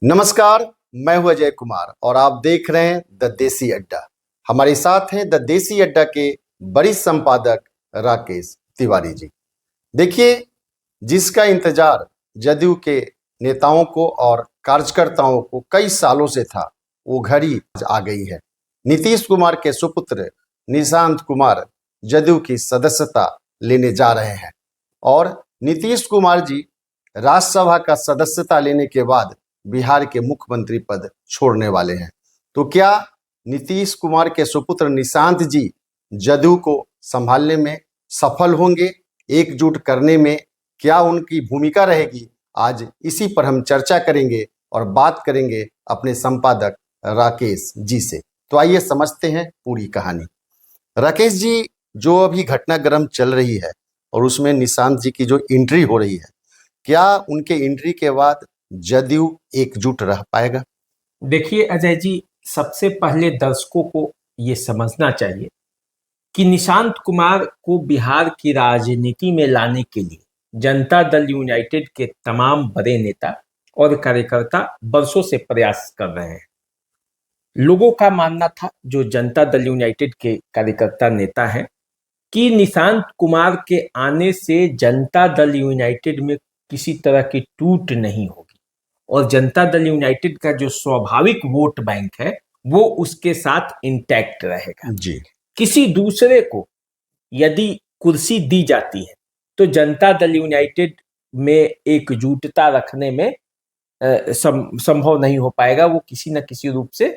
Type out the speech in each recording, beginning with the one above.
नमस्कार। मैं हूं अजय कुमार और आप देख रहे हैं द देसी अड्डा। हमारे साथ हैं द देसी अड्डा के वरिष्ठ संपादक राकेश तिवारी जी। देखिए, जिसका इंतजार जदयू के नेताओं को और कार्यकर्ताओं को कई सालों से था, वो घड़ी आज आ गई है। नीतीश कुमार के सुपुत्र निशांत कुमार जदयू की सदस्यता लेने जा रहे हैं और नीतीश कुमार जी राज्यसभा का सदस्यता लेने के बाद बिहार के मुख्यमंत्री पद छोड़ने वाले हैं। तो क्या नीतीश कुमार के सुपुत्र निशांत जी जदयू को संभालने में सफल होंगे? एकजुट करने में क्या उनकी भूमिका रहेगी? आज इसी पर हम चर्चा करेंगे और बात करेंगे अपने संपादक राकेश जी से। तो आइए समझते हैं पूरी कहानी। राकेश जी, जो अभी घटनाक्रम चल रही है और उसमें निशांत जी की जो एंट्री हो रही है, क्या उनके एंट्री के बाद जदयू एकजुट रह पाएगा? देखिए अजय जी, सबसे पहले दर्शकों को ये समझना चाहिए कि निशांत कुमार को बिहार की राजनीति में लाने के लिए जनता दल यूनाइटेड के तमाम बड़े नेता और कार्यकर्ता वर्षों से प्रयास कर रहे हैं। लोगों का मानना था, जो जनता दल यूनाइटेड के कार्यकर्ता नेता हैं, कि निशांत कुमार के आने से जनता दल यूनाइटेड में किसी तरह की टूट नहीं होगी और जनता दल यूनाइटेड का जो स्वाभाविक वोट बैंक है वो उसके साथ इंटैक्ट रहेगा जी। किसी दूसरे को यदि कुर्सी दी जाती है तो जनता दल यूनाइटेड में एकजुटता रखने में संभव नहीं हो पाएगा, वो किसी न किसी रूप से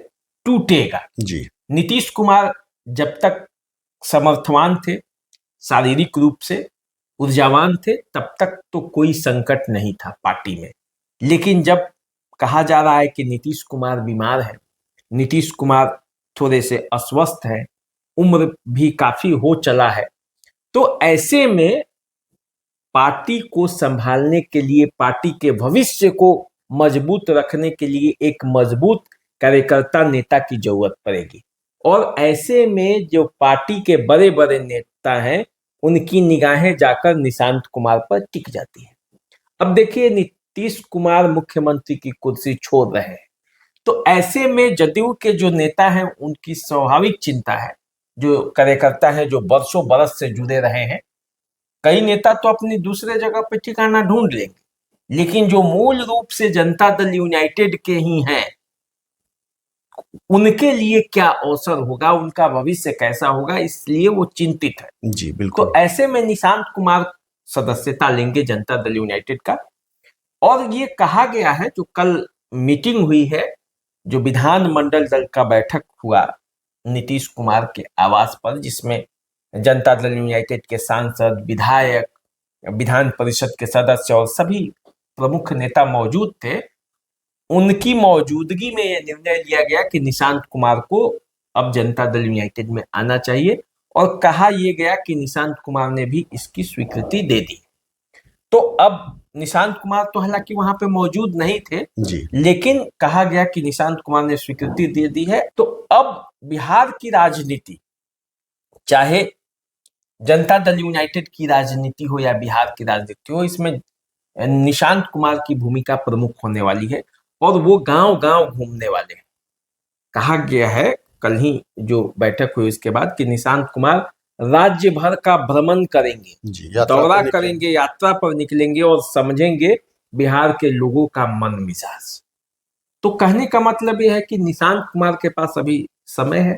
टूटेगा। जी। नीतीश कुमार जब तक समर्थवान थे, शारीरिक रूप से ऊर्जावान थे, तब तक तो कोई संकट नहीं था पार्टी में। लेकिन जब कहा जा रहा है कि नीतीश कुमार बीमार है, नीतीश कुमार थोड़े से अस्वस्थ है, उम्र भी काफी हो चला है, तो ऐसे में पार्टी को संभालने के लिए, पार्टी के भविष्य को मजबूत रखने के लिए एक मजबूत कार्यकर्ता नेता की जरूरत पड़ेगी। और ऐसे में जो पार्टी के बड़े बड़े नेता हैं, उनकी निगाहें जाकर निशांत कुमार पर टिक जाती है। अब देखिए, नीतीश कुमार मुख्यमंत्री की कुर्सी छोड़ रहे हैं, तो ऐसे में जदयू के जो नेता हैं उनकी स्वाभाविक चिंता है, जो कार्यकर्ता हैं जो वर्षों बरस से जुड़े रहे हैं। कई नेता तो अपनी दूसरे जगह पर ठिकाना ढूंढ लेंगे, लेकिन जो मूल रूप से जनता दल यूनाइटेड के ही हैं, उनके लिए क्या अवसर होगा, उनका भविष्य कैसा होगा, इसलिए वो चिंतित है। जी बिल्कुल। तो ऐसे में निशांत कुमार सदस्यता लेंगे जनता दल यूनाइटेड का। और ये कहा गया है, जो कल मीटिंग हुई है, जो विधानमंडल दल का बैठक हुआ नीतीश कुमार के आवास पर, जिसमें जनता दल यूनाइटेड के सांसद, विधायक, विधान परिषद के सदस्य और सभी प्रमुख नेता मौजूद थे, उनकी मौजूदगी में यह निर्णय लिया गया कि निशांत कुमार को अब जनता दल यूनाइटेड में आना चाहिए और कहा यह गया कि निशांत कुमार ने भी इसकी स्वीकृति दे दी। तो अब निशांत कुमार तो हालांकि वहां पे मौजूद नहीं थे जी। लेकिन कहा गया कि निशांत कुमार ने स्वीकृति दे दी है। तो अब बिहार की राजनीति, चाहे जनता दल यूनाइटेड की राजनीति हो या बिहार की राजनीति हो, इसमें निशांत कुमार की भूमिका प्रमुख होने वाली है और वो गांव गांव घूमने वाले हैं। कहा गया है कल ही जो बैठक हुई उसके बाद कि निशांत कुमार राज्य भर का भ्रमण करेंगे, दौरा करेंगे, यात्रा पर निकलेंगे और समझेंगे बिहार के लोगों का मन मिजाज। तो कहने का मतलब यह है कि निशांत कुमार के पास अभी समय है।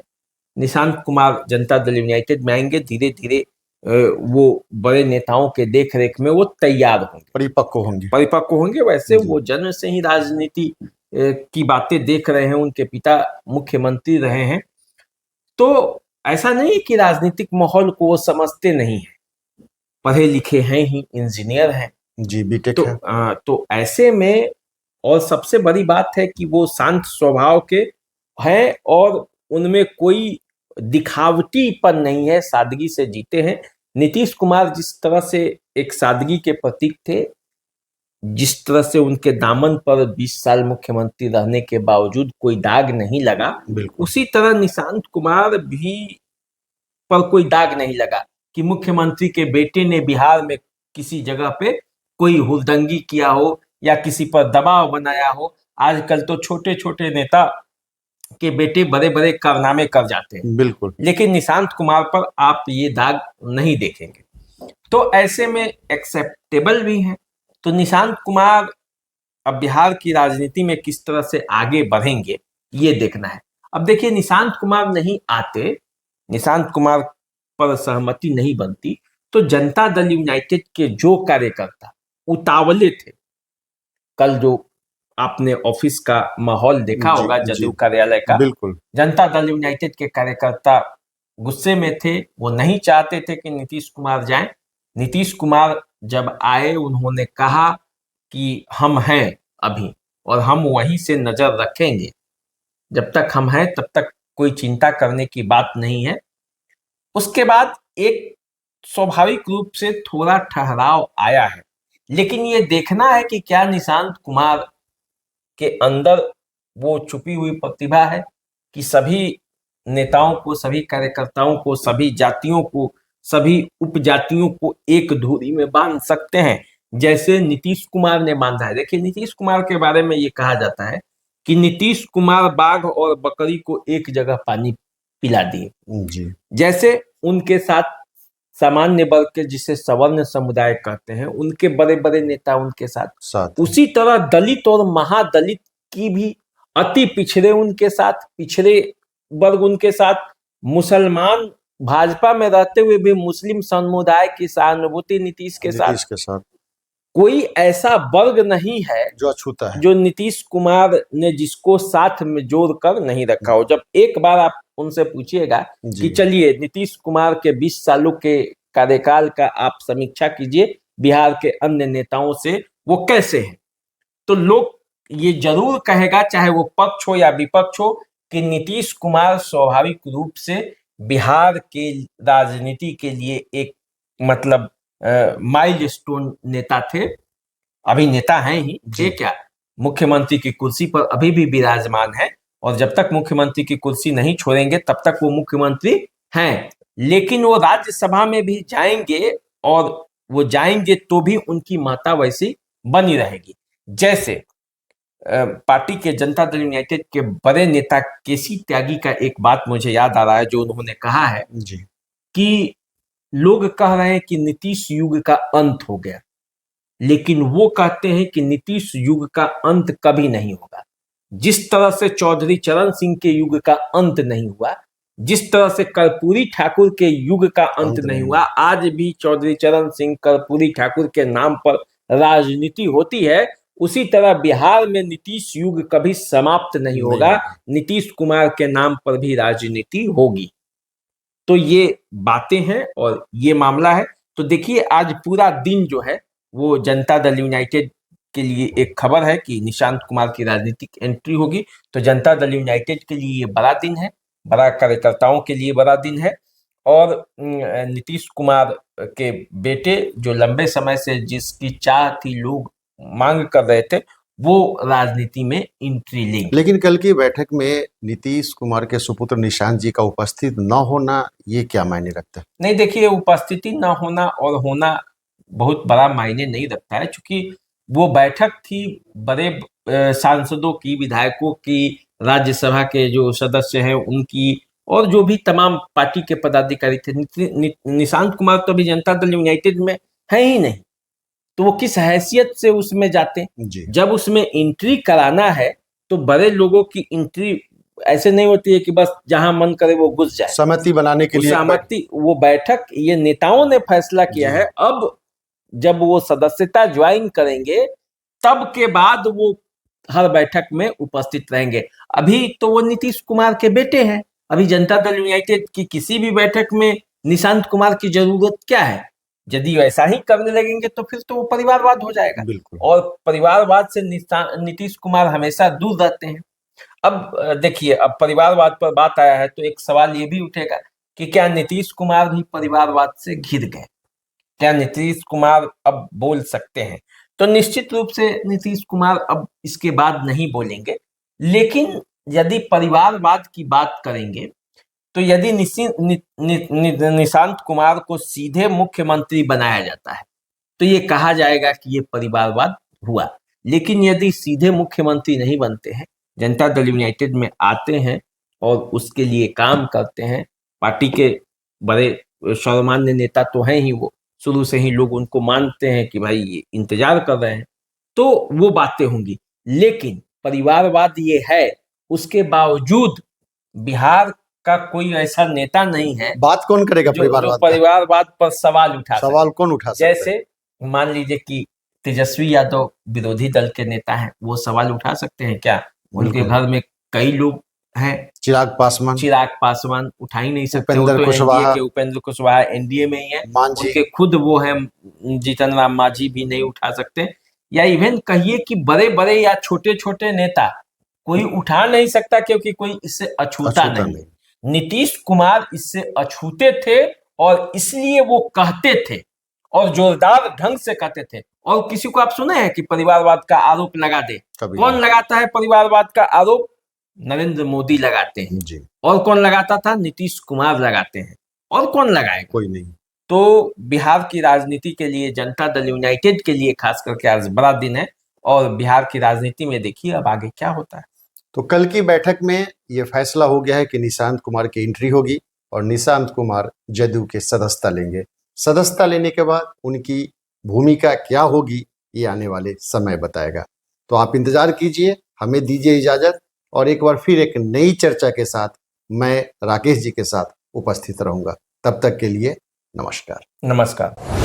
निशांत कुमार जनता दल यूनाइटेड में आएंगे, धीरे धीरे वो बड़े नेताओं के देख रेख में वो तैयार होंगे, परिपक्व होंगे। वैसे वो जन्म से ही राजनीति की बातें देख रहे हैं, उनके पिता मुख्यमंत्री रहे हैं, तो ऐसा नहीं कि राजनीतिक माहौल को वो समझते नहीं है, पढ़े लिखे हैं ही, इंजीनियर हैं जी, बीटेक है। तो ऐसे में, और सबसे बड़ी बात है कि वो शांत स्वभाव के हैं और उनमें कोई दिखावटीपन नहीं है, सादगी से जीते हैं। नीतीश कुमार जिस तरह से एक सादगी के प्रतीक थे, जिस तरह से उनके दामन पर 20 साल मुख्यमंत्री रहने के बावजूद कोई दाग नहीं लगा, उसी तरह निशांत कुमार भी पर कोई दाग नहीं लगा कि मुख्यमंत्री के बेटे ने बिहार में किसी जगह पे कोई हुड़दंगी किया हो या किसी पर दबाव बनाया हो। आजकल तो छोटे छोटे नेता के बेटे बड़े बड़े कारनामे कर जाते हैं, बिल्कुल। लेकिन निशांत कुमार पर आप ये दाग नहीं देखेंगे। तो ऐसे में एक्सेप्टेबल भी है। तो निशांत कुमार अब बिहार की राजनीति में किस तरह से आगे बढ़ेंगे ये देखना है। अब देखिए, निशांत कुमार नहीं आते, निशांत कुमार पर सहमति नहीं बनती, तो जनता दल यूनाइटेड के जो कार्यकर्ता उतावले थे, कल जो आपने ऑफिस का माहौल देखा जी, होगा जी, जदयू कार्यालय का, बिल्कुल। जनता दल यूनाइटेड के कार्यकर्ता गुस्से में थे, वो नहीं चाहते थे कि नीतीश कुमार जाएं। नीतीश कुमार जब आए, उन्होंने कहा कि हम हैं अभी और हम वहीं से नजर रखेंगे, जब तक हम हैं तब तक कोई चिंता करने की बात नहीं है। उसके बाद एक स्वाभाविक रूप से थोड़ा ठहराव आया है, लेकिन ये देखना है कि क्या निशांत कुमार के अंदर वो छुपी हुई प्रतिभा है कि सभी नेताओं को, सभी कार्यकर्ताओं को, सभी जातियों को, सभी उपजातियों को एक धुरी में बांध सकते हैं, जैसे नीतीश कुमार ने बांधा है। देखिए, नीतीश कुमार के बारे में ये कहा जाता है कि नीतीश कुमार बाघ और बकरी को एक जगह पानी पिला दिए। जी, जैसे उनके साथ सामान्य वर्ग के, जिसे सवर्ण समुदाय कहते हैं, उनके बड़े बड़े नेता उनके साथ, उसी तरह दलित और महादलित की भी अति पिछड़े उनके साथ, पिछड़े वर्ग उनके साथ, मुसलमान भाजपा में रहते हुए भी मुस्लिम समुदाय की सहानुभूति नीतीश के साथ। कोई ऐसा वर्ग नहीं है जो अछूता है, जो नीतीश कुमार ने जिसको साथ में जोड़कर नहीं रखा हो। जब एक बार आप उनसे पूछिएगा कि चलिए नीतीश कुमार के 20 सालों के कार्यकाल का आप समीक्षा कीजिए बिहार के अन्य नेताओं से, वो कैसे हैं, तो लोग ये जरूर कहेगा, चाहे वो पक्ष हो या विपक्ष हो, कि नीतीश कुमार स्वाभाविक रूप से बिहार के राजनीति के लिए एक मतलब माइलस्टोन नेता थे, अभी नेता हैं ही, ये क्या मुख्यमंत्री की कुर्सी पर अभी भी विराजमान है, और जब तक मुख्यमंत्री की कुर्सी नहीं छोड़ेंगे तब तक वो मुख्यमंत्री हैं। लेकिन वो राज्यसभा में भी जाएंगे, और वो जाएंगे तो भी उनकी महत्ता वैसी बनी रहेगी। जैसे पार्टी के जनता दल यूनाइटेड के बड़े नेता केसी त्यागी का एक बात मुझे याद आ रहा है, जो उन्होंने कहा है कि लोग कह रहे हैं कि नीतीश युग का अंत हो गया, लेकिन वो कहते हैं कि नीतीश युग का अंत कभी नहीं होगा। जिस तरह से चौधरी चरण सिंह के युग का अंत नहीं हुआ, जिस तरह से कर्पूरी ठाकुर के युग का अंत नहीं हुआ, आज भी चौधरी चरण सिंह, कर्पूरी ठाकुर के नाम पर राजनीति होती है, उसी तरह बिहार में नीतीश युग कभी समाप्त नहीं होगा, नीतीश कुमार के नाम पर भी राजनीति होगी। तो ये बातें हैं और ये मामला है। तो देखिए, आज पूरा दिन जो है वो जनता दल यूनाइटेड के लिए एक खबर है कि निशांत कुमार की राजनीतिक एंट्री होगी। तो जनता दल यूनाइटेड के लिए ये बड़ा दिन है, बड़ा कार्यकर्ताओं के लिए बड़ा दिन है, और नीतीश कुमार के बेटे जो लंबे समय से जिसकी चाह थी, लोग मांग कर रहे थे, वो राजनीति में एंट्री लेंगे। लेकिन कल की बैठक में नीतीश कुमार के सुपुत्र निशांत जी का उपस्थित न होना, ये क्या मायने रखता है? नहीं, देखिए, उपस्थिति न होना और होना बहुत बड़ा मायने नहीं रखता है, क्योंकि वो बैठक थी बड़े सांसदों की, विधायकों की, राज्यसभा के जो सदस्य हैं उनकी, और जो भी तमाम पार्टी के पदाधिकारी थे। निशांत कुमार तो अभी जनता दल यूनाइटेड में है ही नहीं, तो वो किस हैसियत से उसमें जाते हैं? जब उसमें एंट्री कराना है तो बड़े लोगों की एंट्री ऐसे नहीं होती है कि बस जहां मन करे वो घुस जाए। सहमति बनाने के लिए सहमति, वो बैठक ये नेताओं ने फैसला किया है। अब जब वो सदस्यता ज्वाइन करेंगे तब के बाद वो हर बैठक में उपस्थित रहेंगे। अभी तो वो नीतीश कुमार के बेटे हैं, अभी जनता दल यूनाइटेड की किसी भी बैठक में निशांत कुमार की जरूरत क्या है? यदि वैसा ही करने लगेंगे तो फिर तो वो परिवारवाद हो जाएगा, और परिवारवाद से नीतीश कुमार हमेशा दूर रहते हैं। अब देखिए, अब परिवारवाद पर बात आया है तो एक सवाल ये भी उठेगा कि क्या नीतीश कुमार भी परिवारवाद से घिर गए? क्या नीतीश कुमार अब बोल सकते हैं? तो निश्चित रूप से नीतीश कुमार अब इसके बाद नहीं बोलेंगे, लेकिन यदि परिवारवाद की बात करेंगे तो यदि निशांत कुमार को सीधे मुख्यमंत्री बनाया जाता है तो ये कहा जाएगा कि ये परिवारवाद हुआ। लेकिन यदि सीधे मुख्यमंत्री नहीं बनते हैं, जनता दल यूनाइटेड में आते हैं और उसके लिए काम करते हैं, पार्टी के बड़े सर्वमान्य नेता तो हैं ही, वो शुरू से ही लोग उनको मानते हैं कि भाई ये इंतजार कर रहे हैं, तो वो बातें होंगी। लेकिन परिवारवाद ये है, उसके बावजूद बिहार का कोई ऐसा नेता नहीं है बात कौन करेगा जो परिवारवाद का? परिवारवाद पर सवाल उठा सके। सवाल कौन उठा सकता है? जैसे मान लीजिए कि तेजस्वी यादव विरोधी दल के नेता हैं, वो सवाल उठा सकते हैं क्या? उनके बिल्कुल। घर में कई लोग हैं। चिराग पासवान, उठा ही नहीं सकते। उपेंद्र वो तो कुशवाहा, एनडीए के उपेंद्र कुशवाहा एनडीए में ही है। मांझी, उनके खुद वो हैं जीतन राम मांझी भी नहीं उठा सकते। या इवन कहिए कि बड़े बड़े या छोटे छोटे नेता कोई उठा नहीं सकता, क्योंकि कोई इससे अछूता नहीं। नीतीश कुमार इससे अछूते थे और इसलिए वो कहते थे और जोरदार ढंग से कहते थे। और किसी को आप सुने हैं कि परिवारवाद का आरोप लगा दे? कौन लगाता है परिवारवाद का आरोप? नरेंद्र मोदी लगाते हैं जी। और कौन लगाता था? नीतीश कुमार लगाते हैं। और कौन लगाएगा? कोई नहीं। तो बिहार की राजनीति के लिए, जनता दल यूनाइटेड के लिए खास करके आज बड़ा दिन है। और बिहार की राजनीति में देखिए अब आगे क्या होता है। तो कल की बैठक में यह फैसला हो गया है कि निशांत कुमार की एंट्री होगी और निशांत कुमार जदयू के सदस्यता लेंगे। सदस्यता लेने के बाद उनकी भूमिका क्या होगी ये आने वाले समय बताएगा। तो आप इंतजार कीजिए, हमें दीजिए इजाजत, और एक बार फिर एक नई चर्चा के साथ मैं राकेश जी के साथ उपस्थित रहूंगा। तब तक के लिए नमस्कार। नमस्कार।